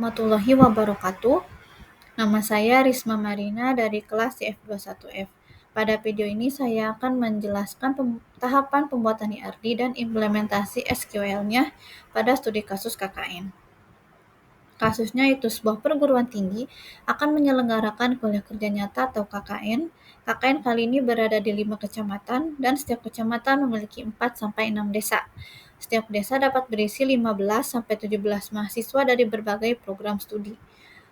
warahmatullahi wabarakatuh. Nama saya Risma Marina dari kelas CF21F. Pada video ini saya akan menjelaskan tahapan pembuatan IRD dan implementasi SQL-nya pada studi kasus KKN. Kasusnya itu sebuah perguruan tinggi akan menyelenggarakan kuliah kerja nyata atau KKN. KKN kali ini berada di 5 kecamatan dan setiap kecamatan memiliki 4-6 desa. Setiap desa dapat berisi 15-17 mahasiswa dari berbagai program studi.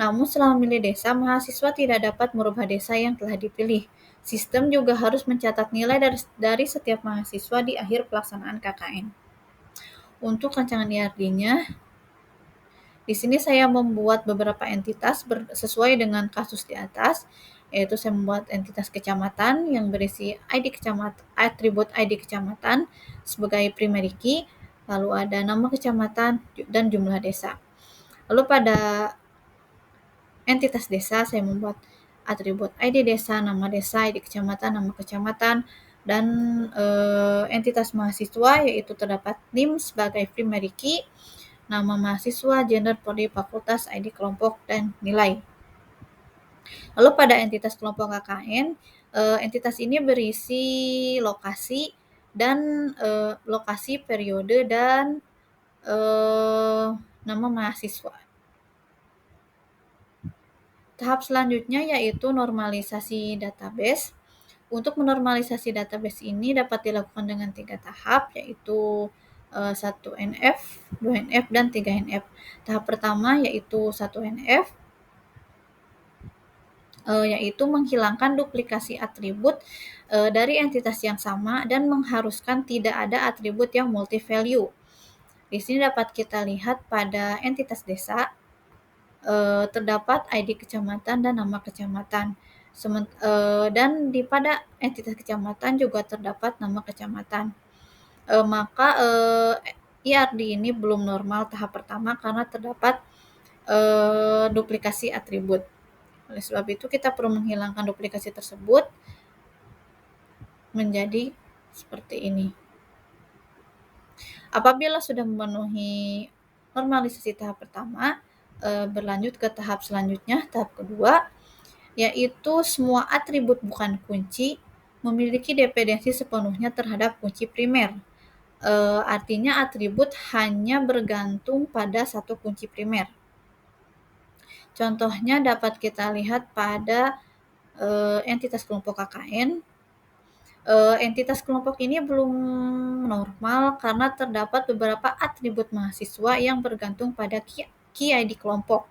Namun setelah memilih desa, mahasiswa tidak dapat merubah desa yang telah dipilih. Sistem juga harus mencatat nilai dari setiap mahasiswa di akhir pelaksanaan KKN. Untuk rancangan IRD-nya, di sini saya membuat beberapa entitas sesuai dengan kasus di atas, yaitu saya membuat entitas kecamatan yang berisi atribut ID kecamatan sebagai primary key, lalu ada nama kecamatan dan jumlah desa. Lalu pada entitas desa saya membuat atribut ID desa, nama desa, ID kecamatan, nama kecamatan, dan entitas mahasiswa yaitu terdapat NIM sebagai primary key, nama mahasiswa, gender, prodi, fakultas, ID kelompok, dan nilai. Lalu pada entitas kelompok KKN, entitas ini berisi lokasi dan lokasi, periode, dan nama mahasiswa. Tahap selanjutnya yaitu normalisasi database. Untuk menormalisasi database ini dapat dilakukan dengan 3 tahap, yaitu 1NF, 2NF, dan 3NF. Tahap pertama yaitu 1NF, yaitu menghilangkan duplikasi atribut dari entitas yang sama dan mengharuskan tidak ada atribut yang multi-value. Di sini dapat kita lihat pada entitas desa, terdapat ID kecamatan dan nama kecamatan. Dan pada entitas kecamatan juga terdapat nama kecamatan. Maka IRD ini belum normal tahap pertama karena terdapat duplikasi atribut. Oleh sebab itu kita perlu menghilangkan duplikasi tersebut menjadi seperti ini. Apabila sudah memenuhi normalisasi tahap pertama, berlanjut ke tahap selanjutnya, tahap kedua, yaitu semua atribut bukan kunci memiliki dependensi sepenuhnya terhadap kunci primer. Artinya atribut hanya bergantung pada satu kunci primer. Contohnya dapat kita lihat pada entitas kelompok KKN. Entitas kelompok ini belum normal karena terdapat beberapa atribut mahasiswa yang bergantung pada key ID kelompok.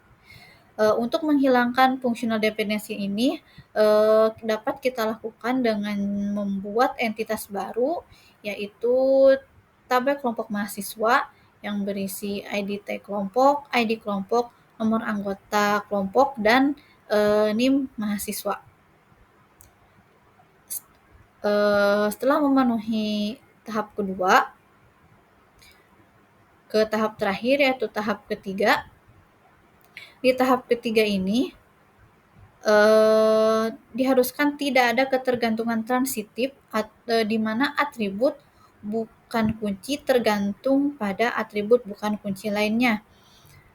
Untuk menghilangkan fungsional dependensi ini dapat kita lakukan dengan membuat entitas baru, yaitu tabel kelompok mahasiswa yang berisi ID tag kelompok, ID kelompok, nomor anggota kelompok, dan NIM mahasiswa. Setelah memenuhi tahap kedua, ke tahap terakhir yaitu tahap ketiga. Di tahap ketiga ini diharuskan tidak ada ketergantungan transitif di mana atribut bukan kunci tergantung pada atribut bukan kunci lainnya.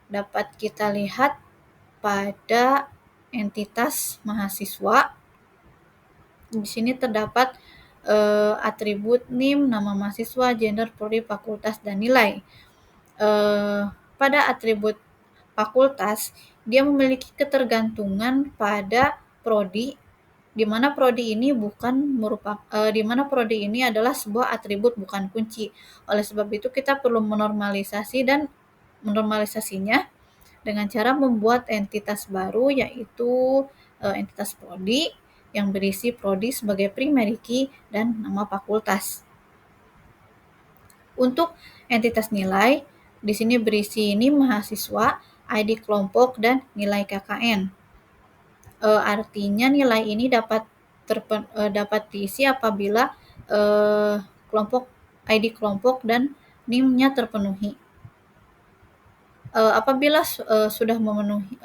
Dapat kita lihat pada entitas mahasiswa. Di sini terdapat atribut NIM, nama mahasiswa, gender, prodi, fakultas, dan nilai. Pada atribut fakultas, dia memiliki ketergantungan pada prodi, di mana prodi ini adalah sebuah atribut bukan kunci. Oleh sebab itu kita perlu menormalisasinya dengan cara membuat entitas baru, yaitu entitas prodi yang berisi prodi sebagai primary key dan nama fakultas. Untuk entitas nilai, di sini berisi ini mahasiswa, ID kelompok, dan nilai KKN. Artinya nilai ini dapat diisi apabila kelompok ID kelompok dan NIM-nya terpenuhi. Apabila sudah memenuhi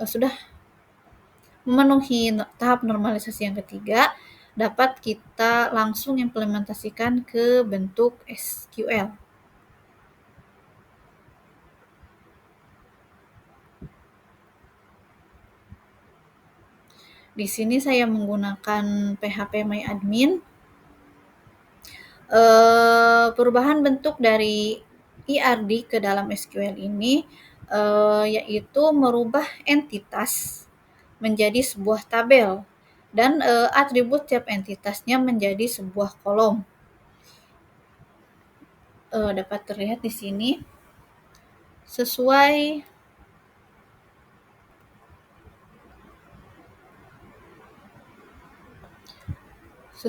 tahap normalisasi yang ketiga, dapat kita langsung implementasikan ke bentuk SQL. Di sini saya menggunakan PHP MyAdmin. Perubahan bentuk dari IRD ke dalam SQL ini yaitu merubah entitas menjadi sebuah tabel dan atribut tiap entitasnya menjadi sebuah kolom. Dapat terlihat di sini sesuai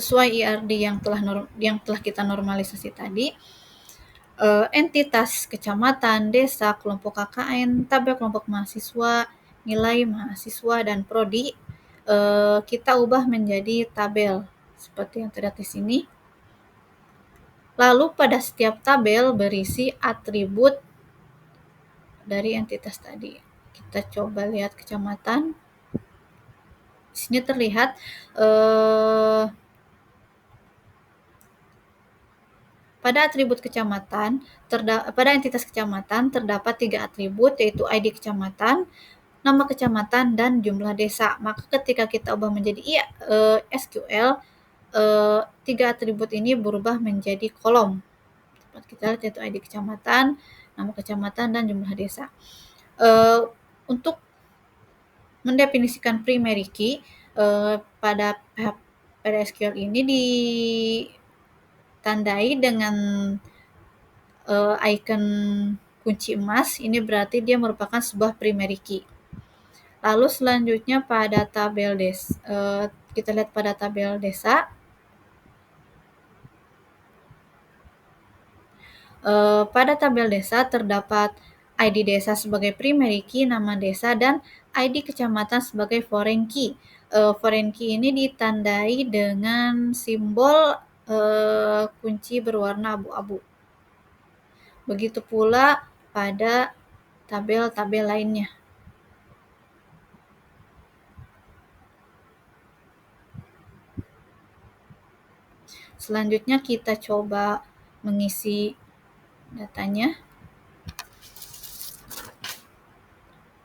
IRD yang telah kita normalisasi tadi. Entitas kecamatan, desa, kelompok KKN, tabel kelompok mahasiswa, nilai mahasiswa, dan prodi kita ubah menjadi tabel seperti yang terlihat di sini. Lalu pada setiap tabel berisi atribut dari entitas tadi. Kita coba lihat kecamatan. Di sini terlihat pada atribut kecamatan, pada entitas kecamatan terdapat 3 atribut, yaitu ID kecamatan, nama kecamatan, dan jumlah desa. Maka ketika kita ubah menjadi SQL, 3 atribut ini berubah menjadi kolom. Dapat kita lihat yaitu ID kecamatan, nama kecamatan, dan jumlah desa. Untuk mendefinisikan primary key pada SQL ini ditandai dengan icon kunci emas. Ini berarti dia merupakan sebuah primary key. Lalu selanjutnya pada tabel kita lihat pada tabel desa. Pada tabel desa terdapat ID desa sebagai primary key, nama desa, dan ID kecamatan sebagai foreign key. Foreign key ini ditandai dengan simbol kunci berwarna abu-abu. Begitu pula pada tabel-tabel lainnya. Selanjutnya kita coba mengisi datanya.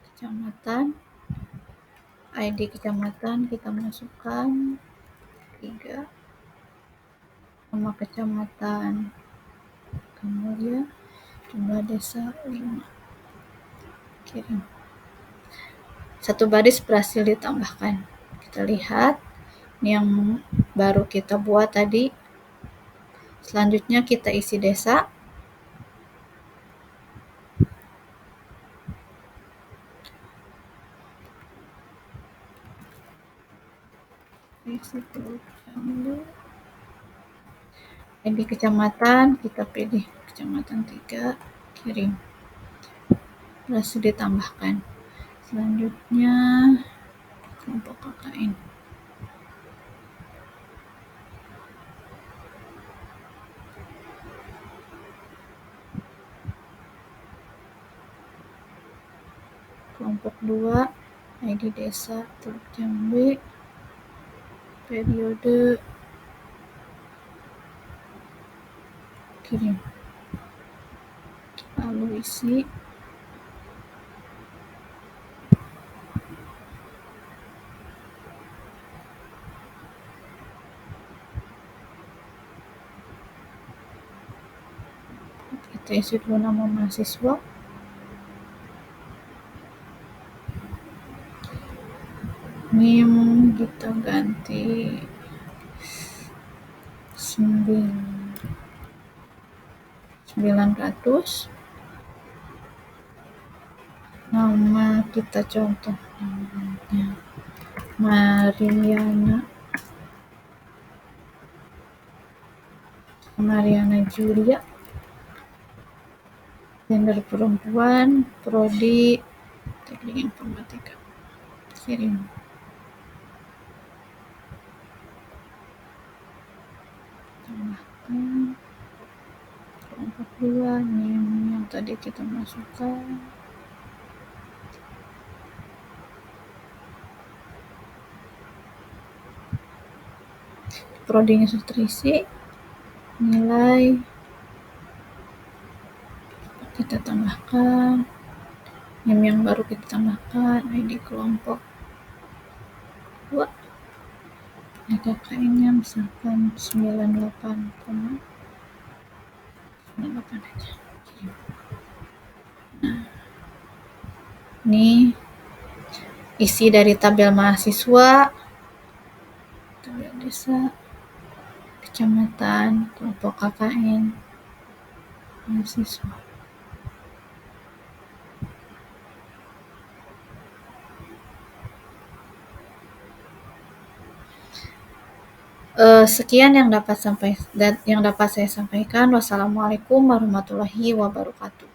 Kecamatan, ID kecamatan kita masukkan 3, nama kecamatan kemudian jumlah desa 5. Kirim. 1 baris berhasil ditambahkan. Kita lihat ini yang baru kita buat tadi. Selanjutnya kita isi desa. ID kecamatan kita pilih kecamatan 3, kirim. Berhasil ditambahkan. Selanjutnya kelompok KKN. Kelompok 2 ID desa Teluk Jambe, periode, kirim. Lalu isi. Kita isi dulu nama mahasiswa. NIM kita ganti 900. Nama kita contoh namanya Mariana Julia. Gender perempuan, prodi teknik informatika. Kirim. Tambahkan kelompok 2 NIM yang tadi kita masukkan. Prodinya sudah terisi. Nilai kita tambahkan. NIM yang baru kita tambahkan. ID kelompok. 2. KKN-nya misalkan 98,98 aja. Ini isi dari tabel mahasiswa, tabel desa, kecamatan, kelompok KKN, mahasiswa. Sekian yang dapat saya sampaikan. Wassalamualaikum warahmatullahi wabarakatuh.